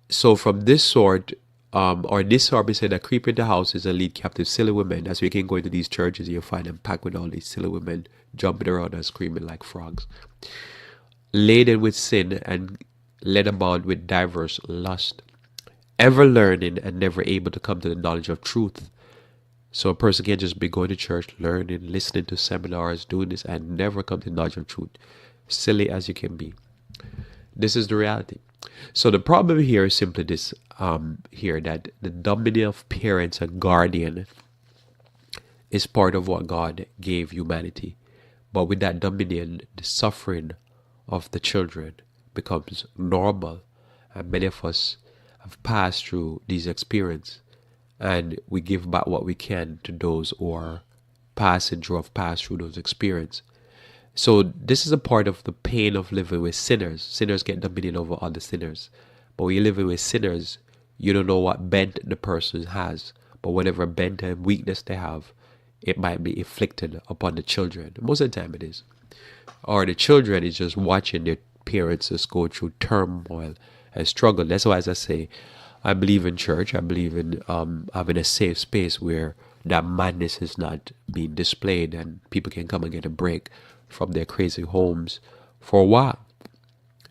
So from this sort, or this sort, we say that creep into houses and lead captive silly women. That's why you can go into these churches and you'll find them packed with all these silly women jumping around and screaming like frogs. Laden with sin and led about with diverse lust. Ever learning and never able to come to the knowledge of truth. So a person can't just be going to church, learning, listening to seminars, doing this, and never come to the knowledge of truth. Silly as you can be. This is the reality. So the problem here is simply this, here, that the dominion of parents and guardian is part of what God gave humanity. But with that dominion, the suffering of the children becomes normal. And many of us have passed through these experiences. And we give back what we can to those who are passing through, have passed through those experiences. So this is a part of the pain of living with sinners. Sinners get dominion over other sinners. But when you're living with sinners, you don't know what bent the person has. But whatever bent and weakness they have, it might be inflicted upon the children. Most of the time it is. Or the children is just watching their parents just go through turmoil and struggle. That's why, as I say, I believe in church. I believe in having a safe space where that madness is not being displayed and people can come and get a break from their crazy homes for a while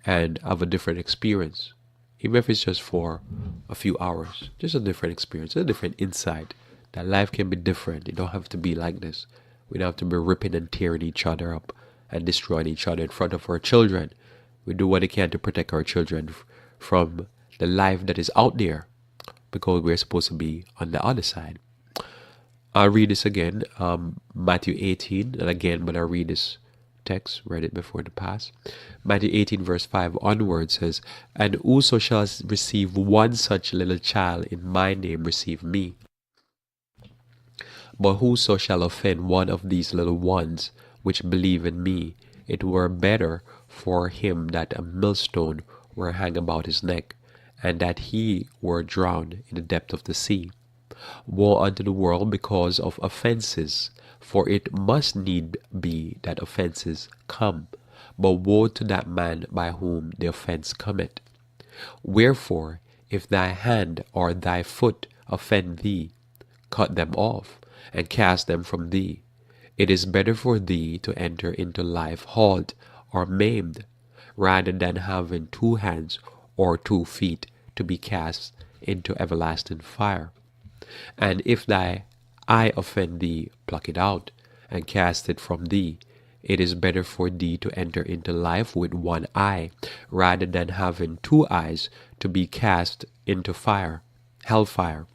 and have a different experience. Even if it's just for a few hours, just a different experience, a different insight. That life can be different. You don't have to be like this. We don't have to be ripping and tearing each other up and destroying each other in front of our children. We do what we can to protect our children from the life that is out there, because we're supposed to be on the other side. I'll read this again, Matthew 18, and again, when I read this text, read it before the pass. Matthew 18 verse 5 onward says, "And whoso shall receive one such little child in my name receive me. But whoso shall offend one of these little ones which believe in me, it were better for him that a millstone were hanged about his neck, and that he were drowned in the depth of the sea. Woe unto the world because of offenses, for it must need be that offenses come, but woe to that man by whom the offense cometh. Wherefore, if thy hand or thy foot offend thee, cut them off, and cast them from thee. It is better for thee to enter into life halt or maimed, rather than having 2 hands or 2 feet to be cast into everlasting fire. And if thy eye offend thee, pluck it out, and cast it from thee. It is better for thee to enter into life with 1 eye, rather than having 2 eyes to be cast into hellfire.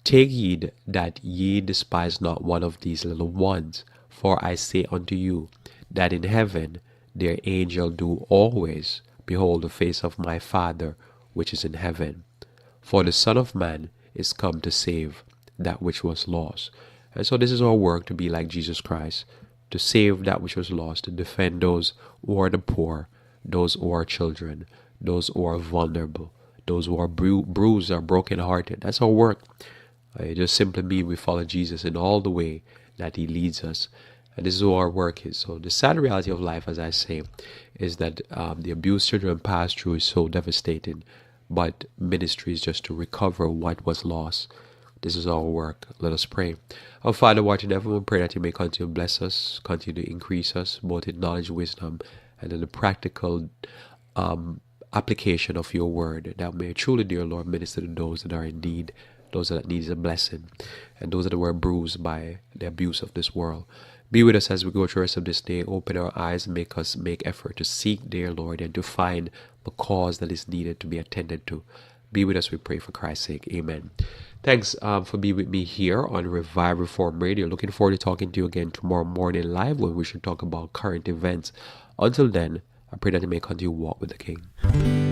Take heed that ye despise not one of these little ones, for I say unto you, that in heaven their angel do always behold the face of my Father which is in heaven. For the Son of Man is come to save that which was lost." And so this is our work, to be like Jesus Christ, to save that which was lost, to defend those who are the poor, those who are children, those who are vulnerable, those who are bruised or broken-hearted. That's our work. It just simply means we follow Jesus in all the way that he leads us. And this is what our work is. So the sad reality of life, as I say, is that the abuse children pass through is so devastating. But ministry is just to recover what was lost. This is our work. Let us pray. Our Father, who art in heaven, we pray that you may continue to bless us, continue to increase us, both in knowledge, wisdom, and in the practical application of your word, that may truly, dear Lord, minister to those that are in need, those that need a blessing, and those that were bruised by the abuse of this world. Be with us as we go through the rest of this day. Open our eyes, make us make effort to seek, dear Lord, and to find the cause that is needed to be attended to. Be with us, we pray, for Christ's sake. Amen. Thanks for being with me here on Revive Reform Radio. Looking forward to talking to you again tomorrow morning live, when we should talk about current events. Until then, I pray that you may continue to walk with the King.